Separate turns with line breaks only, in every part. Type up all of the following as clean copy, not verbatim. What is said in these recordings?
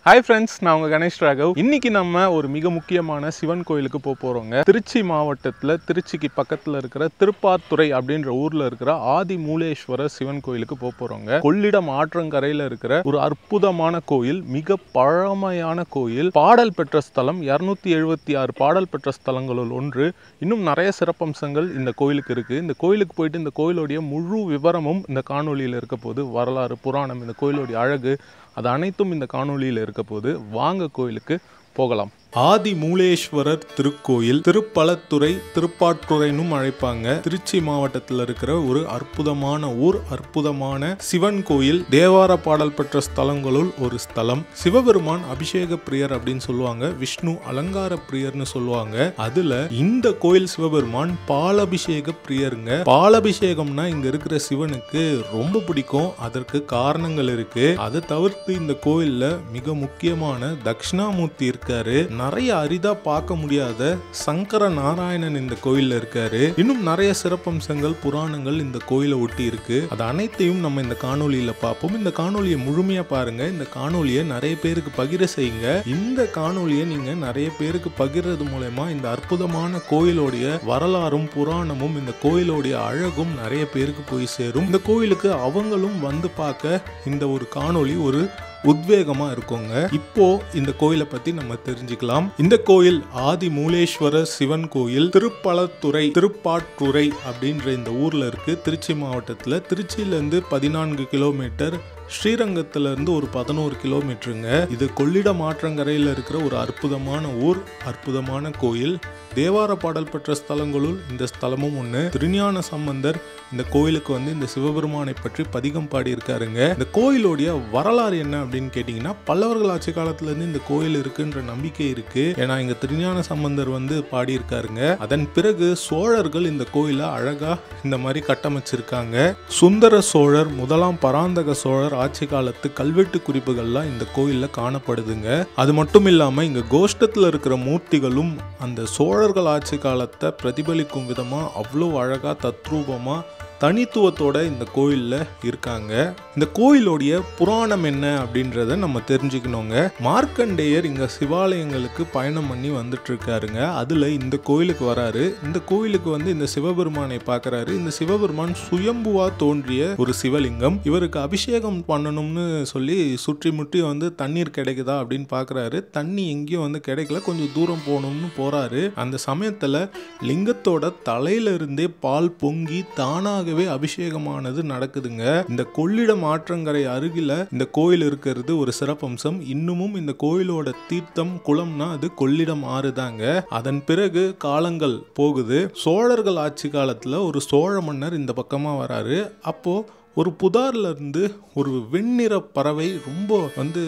Hi friends, நான் உங்க கணேஷ் ராகவ். இன்னைக்கு நம்ம ஒரு மிக முக்கியமான சிவன் கோயிலுக்கு போறோங்க. திருச்சி மாவட்டத்துல திருச்சிக்கு பக்கத்துல இருக்கிற திருப்பாத்துறை அப்படின்ற ஊர்ல இருக்கிற ஆதி மூலேஸ்வரர் சிவன் கோயிலுக்கு போறோங்க. கொள்ளிடம் ஆற்றங்கரையில இருக்கிற ஒரு அற்புதமான கோயில், மிக பழமையான கோயில், பாடல் பெற்ற ஸ்தலம், 276 பாடல் பெற்ற ஸ்தலங்களுள் ஒன்று. இன்னும் நிறைய சிறப்பம்சங்கள் இந்த கோயிலுக்கு இருக்கு. இந்த கோயிலுக்கு போயிட்டு இந்த கோயிலுடைய முழு விவரமும் இந்த காணொளியில் இருக்க போது, வரலாறு, புராணம், இந்த கோயிலுடைய அழகு, அது அனைத்தும் இந்த காணொளியில் இருக்க போது. வாங்க கோயிலுக்கு போகலாம். ஆதி மூலேஸ்வரர் திருக்கோயில், திருப்பலத்துறை, திருப்பாற்றுறைனும் அழைப்பாங்க. திருச்சி மாவட்டத்தில் இருக்கிற ஒரு அற்புதமான ஊர், அற்புதமான சிவன் கோயில், தேவார பாடல் பெற்ற ஸ்தலங்களுள் ஒரு ஸ்தலம். சிவபெருமான் அபிஷேக பிரியர் அப்படின்னு சொல்லுவாங்க, விஷ்ணு அலங்கார பிரியர்னு சொல்லுவாங்க. அதுல இந்த கோயில் சிவபெருமான் பாலபிஷேக பிரியருங்க. பாலபிஷேகம்னா இங்க இருக்கிற சிவனுக்கு ரொம்ப பிடிக்கும். அதற்கு காரணங்கள் இருக்கு. அதை தவிர்த்து இந்த கோயில்ல மிக முக்கியமான தட்சிணாமூர்த்தி இருக்காரு. நிறைய அரிதா பார்க்க முடியாத சங்கர நாராயணன் இந்த கோயில்ல இருக்காரு. இன்னும் நிறைய சிறப்பம்சங்கள், புராணங்கள் இந்த கோயிலை ஒட்டி இருக்கு. அது அனைத்தையும் நம்ம இந்த காணொலியில பார்ப்போம். இந்த காணொலியை முழுமையா பாருங்க. இந்த காணொலியை நிறைய பேருக்கு பகிர செய்யுங்க. இந்த காணொலியை நீங்க நிறைய பேருக்கு பகிர்றது மூலமா இந்த அற்புதமான கோயிலுடைய வரலாறும் புராணமும் இந்த கோயிலுடைய அழகும் நிறைய பேருக்கு போய் சேரும். இந்த கோயிலுக்கு அவங்களும் வந்து பார்க்க இந்த ஒரு காணொலி ஒரு உத்வேகமா இருக்குங்க. இப்போ இந்த கோயிலை பத்தி நம்ம தெரிஞ்சுக்கலாம். இந்த கோயில் ஆதி மூலேஸ்வரர் சிவன் கோயில், திருப்பலத்துறை, திருப்பாற்றுறை அப்படின்ற இந்த ஊர்ல இருக்கு. திருச்சி மாவட்டத்துல. திருச்சியில இருந்து 14 கிலோமீட்டர், ஸ்ரீரங்கத்துல இருந்து ஒரு 11 கிலோமீட்டருங்க. இது கொள்ளிடம் ஆற்றங்கரையில இருக்கிற ஒரு அற்புதமான ஊர், அற்புதமான கோயில். தேவார பாடல் பெற்ற ஸ்தலங்களுள் இந்த ஸ்தலமும் ஒண்ணு. திருஞான சம்பந்தர் இந்த கோயிலுக்கு வந்து இந்த சிவபெருமானை பற்றி பதிகம் பாடி இருக்காருங்க. இந்த கோயிலுடைய வரலாறு என்ன அப்படின்னு கேட்டீங்கன்னா, பல்லவர்கள் ஆட்சி காலத்துல இருந்து இந்த கோயில் இருக்குன்ற நம்பிக்கை இருக்கு. ஏன்னா இங்க திருஞான சம்பந்தர் வந்து பாடி இருக்காருங்க. அதன் பிறகு சோழர்கள் இந்த கோயிலை அழகா இந்த மாதிரி கட்டமைச்சிருக்காங்க. சுந்தர சோழர், முதலாம் பராந்தக சோழர் ஆட்சி காலத்து கல்வெட்டு குறிப்புகள்லாம் இந்த கோயில்ல காணப்படுதுங்க. அது மட்டும் இல்லாம இங்க கோஷ்டத்துல இருக்கிற மூர்த்திகளும் அந்த சோழர்கள் ஆட்சி காலத்தை பிரதிபலிக்கும் விதமா அவ்வளோ அழகா தத்ரூபமா தனித்துவத்தோட இந்த கோயில்ல இருக்காங்க. இந்த கோயிலுடைய புராணம் என்ன அப்படின்றத நம்ம தெரிஞ்சுக்கணுங்க. மார்க்கண்டேயர் இங்க சிவாலயங்களுக்கு பயணம் பண்ணி வந்துட்டு இருக்காருங்க. அதுல இந்த கோயிலுக்கு வராரு. இந்த கோயிலுக்கு வந்து இந்த சிவபெருமானை பார்க்கறாரு. இந்த சிவபெருமான் சுயம்புவா தோன்றிய ஒரு சிவலிங்கம். இவருக்கு அபிஷேகம் பண்ணணும்னு சொல்லி சுற்றி முற்றி வந்து தண்ணீர் கிடைக்குதா அப்படின்னு பார்க்கறாரு. தண்ணி எங்கேயும் வந்து கிடைக்கல. கொஞ்சம் தூரம் போகணும்னு போறாரு. அந்த சமயத்துல லிங்கத்தோட தலையில இருந்தே பால் பொங்கி தானாக அபிஷேகமானது நடக்குதுங்க. இந்த கொள்ளிடம் ஆற்றங்கரை அருகில இந்த கோயில் இருக்கிறது ஒரு சிறப்பம்சம். இன்னமும் இந்த கோயிலோட தீர்த்தம், குளம்னா அது கொள்ளிடம் ஆறுதாங்க. அதன் பிறகு காலங்கள் போகுது. சோழர்கள் ஆட்சி காலத்துல ஒரு சோழ மன்னர் இந்த பக்கமா வராரு. அப்போ ஒரு புதார்ல இருந்து ஒரு வெண்ணிற பறவை ரொம்ப வந்து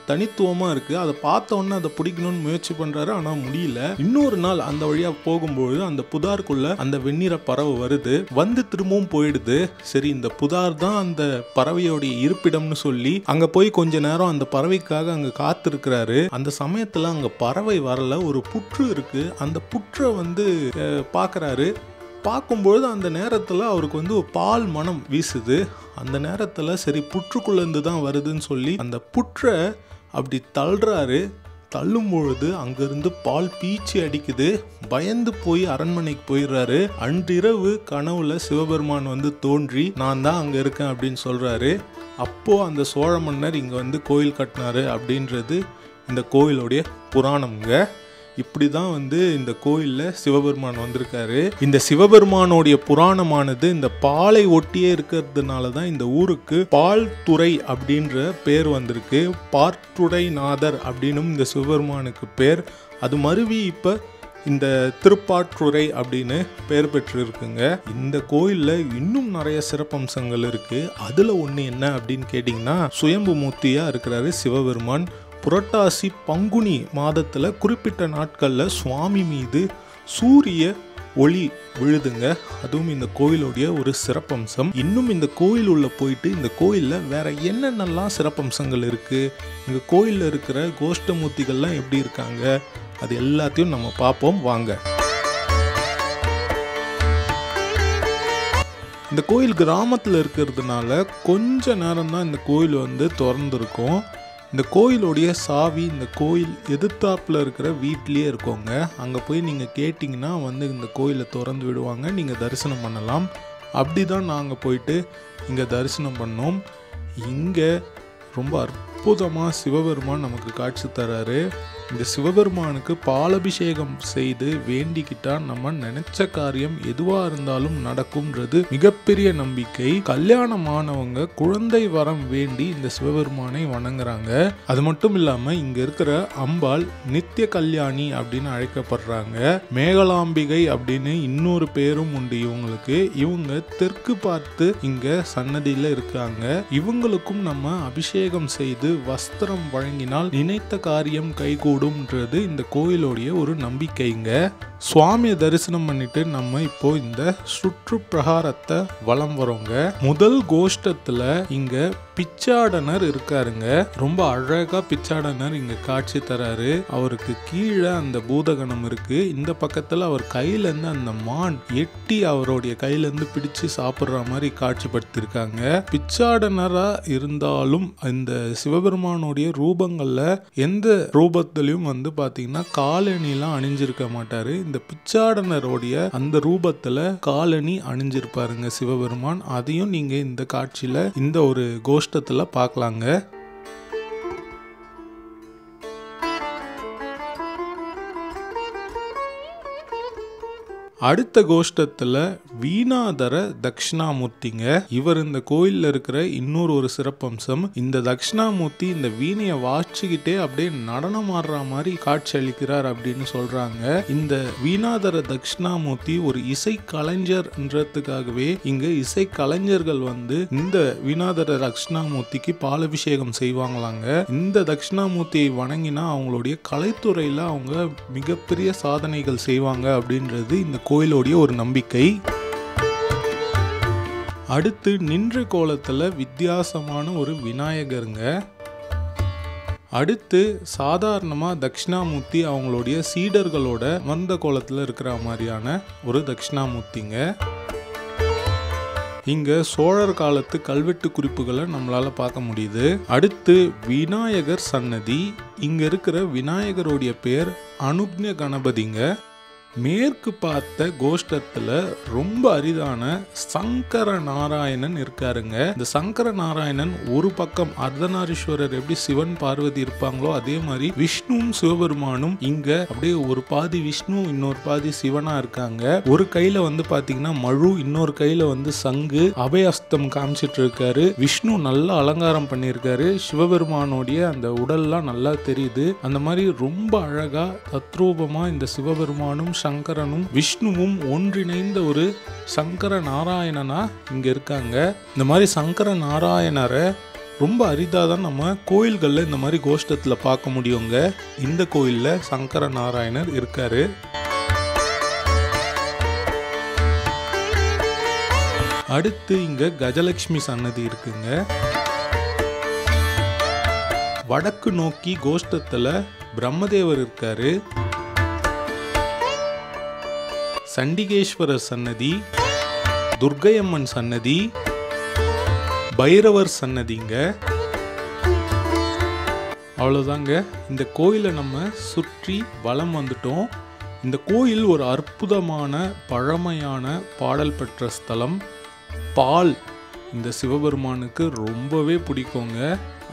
தனித்துவமா இருக்கு. அதை பார்த்தோன்னே அதை பிடிக்கணும்னு முயற்சி பண்றாரு. ஆனா முடியல. இன்னொரு நாள் அந்த வழியா போகும்போது அந்த புதாருக்குள்ள அந்த வெண்ணிற பறவை வருது. வந்து திரும்பவும் போயிடுது. சரி, இந்த புதார் தான் அந்த பறவையோடைய இருப்பிடம்னு சொல்லி அங்க போய் கொஞ்ச நேரம் அந்த பறவைக்காக அங்க காத்திருக்கிறாரு. அந்த சமயத்துல அங்க பறவை வரல. ஒரு புற்று இருக்கு. அந்த புற்றை வந்து பாக்குறாரு. பார்க்கும்பொழுது அந்த நேரத்தில் அவருக்கு வந்து ஒரு பால் மனம் வீசுது. அந்த நேரத்தில் சரி, புற்றுக்குள்ளேருந்து தான் வருதுன்னு சொல்லி அந்த புற்றை அப்படி தள்ளுறாரு. தள்ளும் பொழுது அங்கிருந்து பால் பீச்சி அடிக்குது. பயந்து போய் அரண்மனைக்கு போயிடுறாரு. அன்றிரவு கனவுல சிவபெருமான் வந்து தோன்றி நான் தான் அங்கே இருக்கேன் அப்படின்னு சொல்றாரு. அப்போ அந்த சோழ மன்னர் இங்கே வந்து கோயில் கட்டினாரு அப்படின்றது இந்த கோயிலுடைய புராணம்ங்க. இப்படி தான் வந்து இந்த கோயிலில் சிவபெருமான் வந்திருக்காரு. இந்த சிவபெருமானோடைய புராணமானது இந்த பாலை ஒட்டியே இருக்கிறதுனால தான் இந்த ஊருக்கு பால்துறை அப்படின்ற பேர் வந்திருக்கு. பார்த்துடைநாதர் அப்படின்னும் இந்த சிவபெருமானுக்கு பேர். அது மருவி இப்போ இந்த திருப்பாற்றுறை அப்படின்னு பெயர் பெற்று இருக்குங்க. இந்த கோயில்ல இன்னும் நிறைய சிறப்பம்சங்கள் இருக்கு. அதுல ஒண்ணு என்ன அப்படின்னு கேட்டீங்கன்னா, சுயம்பு மூர்த்தியா இருக்கிறாரு சிவபெருமான். புரட்டாசி பங்குனி மாதத்துல குறிப்பிட்ட நாட்கள்ல சுவாமி மீது சூரிய ஒளி விழுதுங்க. அதுவும் இந்த கோயிலுடைய ஒரு சிறப்பம்சம். இன்னும் இந்த கோயில் உள்ள போயிட்டு இந்த கோயில்ல வேற என்னென்னலாம் சிறப்பம்சங்கள் இருக்கு, இந்த கோயில்ல இருக்கிற கோஷ்டமூர்த்திகள்லாம் எப்படி இருக்காங்க, அது எல்லாத்தையும் நம்ம பார்ப்போம் வாங்க. இந்த கோயில் கிராமத்தில் இருக்கிறதுனால கொஞ்ச நேரம் தான் இந்த கோயில் வந்து திறந்துருக்கும். இந்த கோயிலுடைய சாவி இந்த கோயில் எதிர்த்தாப்புல இருக்கிற வீட்லேயே இருக்கோங்க. அங்கே போய் நீங்கள் கேட்டிங்கன்னா வந்து இந்த கோயிலை திறந்து விடுவாங்க, நீங்கள் தரிசனம் பண்ணலாம். அப்படி தான் நாங்கள் போயிட்டு இங்கே தரிசனம் பண்ணோம். இங்கே ரொம்ப அற்புதமாக சிவபெருமான் நமக்கு காட்சி தராரு. இந்த சிவபெருமானுக்கு பாலபிஷேகம் செய்து வேண்டிக்கிட்டா நம்ம நினைச்ச காரியம் எதுவாக இருந்தாலும் நடக்கும்ன்றது மிகப்பெரிய நம்பிக்கை. கல்யாணமானவங்க குழந்தை வரம் வேண்டி இந்த சிவபெருமானை வணங்குறாங்க. அது மட்டும் இல்லாமல் இங்கே இருக்கிற அம்பாள் நித்திய கல்யாணி அப்படின்னு அழைக்கப்படுறாங்க. மேகலாம்பிகை அப்படின்னு இன்னொரு பேரும் உண்டு இவங்களுக்கு. இவங்க தெற்கு பார்த்து இங்கே சன்னதியில் இருக்காங்க. இவங்களுக்கும் நம்ம அபிஷேகம் செய்து வஸ்திரம் வழங்கினால் நினைத்த காரியம் கைகூடும்ன்றது இந்த கோயிலுடைய ஒரு நம்பிக்கைங்க. சுவாமியை தரிசனம் பண்ணிட்டு நம்ம இப்போ இந்த சுற்று பிரகாரத்தை வலம் வரோங்க. முதல் கோஷ்டத்துல இங்க பிச்சாடனர் இருக்காருங்க. ரொம்ப அழகா பிச்சாடனர் இங்க காட்சி தராரு. அவருக்கு கீழே அந்த பூதகணம் இருக்கு. இந்த பக்கத்துல அவர் கையில இருந்து அந்த மான் எட்டி அவருடைய கையில இருந்து பிடிச்சு சாப்பிடுற மாதிரி காட்சிப்படுத்திருக்காங்க. பிச்சாடனரா இருந்தாலும் இந்த சிவபெருமானுடைய ரூபங்கள்ல எந்த ரூபத்திலையும் வந்து பாத்தீங்கன்னா காலணிலாம் அணிஞ்சிருக்க மாட்டாரு. இந்த பிச்சாடனருடைய அந்த ரூபத்துல காலணி அணிஞ்சிருப்பாருங்க சிவபெருமான். அதையும் நீங்க இந்த காட்சியில இந்த ஒரு கோஷ்டத்துல பார்க்கலாங்க. அடுத்த கோஷ்டத்துல வீணாதர தட்சிணாமூர்த்திங்க. இவர் இந்த கோயில்ல இருக்கிற இன்னொரு ஒரு சிறப்பம்சம். இந்த தட்சிணாமூர்த்தி இந்த வீணையை வாசிச்சுக்கிட்டே அப்படியே நடனம் ஆடுற மாதிரி காட்சி அளிக்கிறார் அப்படின்னு சொல்றாங்க. இந்த வீணாதர தட்சிணாமூர்த்தி ஒரு இசை கலைஞர்ன்றதுக்காகவே இங்க இசை கலைஞர்கள் வந்து இந்த வீணாதர தட்சிணாமூர்த்திக்கு பாலபிஷேகம் செய்வாங்களாங்க. இந்த தட்சிணாமூர்த்தியை வணங்கினா அவங்களுடைய கலைத்துறையில அவங்க மிகப்பெரிய சாதனைகள் செய்வாங்க அப்படின்றது இந்த கோயிலுடைய ஒரு நம்பிக்கை. அடுத்து நின்ற கோலத்துல வித்தியாசமான ஒரு விநாயகருங்க. அடுத்து சாதாரணமா தட்சிணாமூர்த்தி அவங்களுடைய சீடர்களோட வந்த கோலத்துல இருக்கிற மாதிரியான ஒரு தட்சிணாமூர்த்திங்க. இங்க சோழர் காலத்து கல்வெட்டு குறிப்புகளை நம்மளால பார்க்க முடியுது. அடுத்து விநாயகர் சன்னதி. இங்க இருக்கிற விநாயகருடைய பேர் அனுக்ஞ கணபதிங்க. மேற்கு பார்த்த கோஷ்டத்துல ரொம்ப அரிதான சங்கர நாராயணன் இருக்காருங்க. இந்த சங்கர நாராயணன் ஒரு பக்கம் அர்த்தநாரீஸ்வரர் எப்படி சிவன் பார்வதி இருப்பாங்களோ அதே மாதிரி விஷ்ணுவும் சிவபெருமானும் இங்க அப்படியே ஒரு பாதி விஷ்ணு இன்னொரு பாதி சிவனா இருக்காங்க. ஒரு கையில வந்து பாத்தீங்கன்னா மழு, இன்னொரு கையில வந்து சங்கு அபயஸ்தம் காமிச்சிட்டு இருக்காரு. விஷ்ணு நல்லா அலங்காரம் பண்ணியிருக்காரு. சிவபெருமானுடைய அந்த உடல்லாம் நல்லா தெரியுது. அந்த மாதிரி ரொம்ப அழகா தத்ரூபமா இந்த சிவபெருமானும் சங்கரனும் விஷ்ணுவும் ஒன்றிணைந்த ஒரு சங்கர நாராயணனா இங்க இருக்காங்க. இந்த மாதிரி சங்கர நாராயணரை ரொம்ப அரிதாக தான் நம்ம கோயில்களில் இந்த மாதிரி கோஷ்டத்தில் பார்க்க முடியுங்க. இந்த கோயிலில் சங்கர நாராயணர் இருக்காரு. அடுத்து இங்க கஜலட்சுமி சன்னதி இருக்குங்க. வடக்கு நோக்கி கோஷ்டத்தில் பிரம்மதேவர் இருக்காரு. சண்டிகேஸ்வரர் சன்னதி, துர்க்கையம்மன் சன்னதி, பைரவர் சன்னதிங்க. அவ்வளோதாங்க. இந்த கோயிலை நம்ம சுற்றி வலம் வந்துட்டோம். இந்த கோயில் ஒரு அற்புதமான பழமையான பாடல் பெற்ற ஸ்தலம். பால் இந்த சிவபெருமானுக்கு ரொம்பவே பிடிக்குங்க.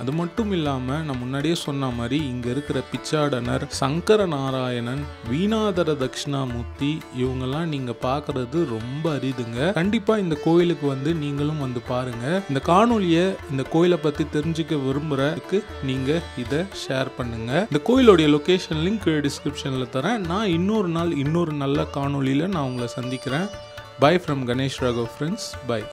அது மட்டும் இல்லாமல் நான் முன்னாடியே சொன்ன மாதிரி இங்கே இருக்கிற பிச்சாடனர், சங்கர நாராயணன், வீணாதர தட்சிணாமூர்த்தி இவங்கெல்லாம் நீங்கள் பார்க்குறது ரொம்ப அரிதுங்க. கண்டிப்பாக இந்த கோயிலுக்கு வந்து நீங்களும் வந்து பாருங்கள். இந்த காணொலியை இந்த கோயிலை பற்றி தெரிஞ்சுக்க விரும்புகிறதுக்கு நீங்கள் இதை ஷேர் பண்ணுங்கள். இந்த கோயிலுடைய லொக்கேஷன் லிங்க் டிஸ்கிரிப்ஷனில் தரேன். நான் இன்னொரு நாள் இன்னொரு நல்ல காணொலியில் நான் உங்களை சந்திக்கிறேன். Bye from Ganesh Raghav friends. By.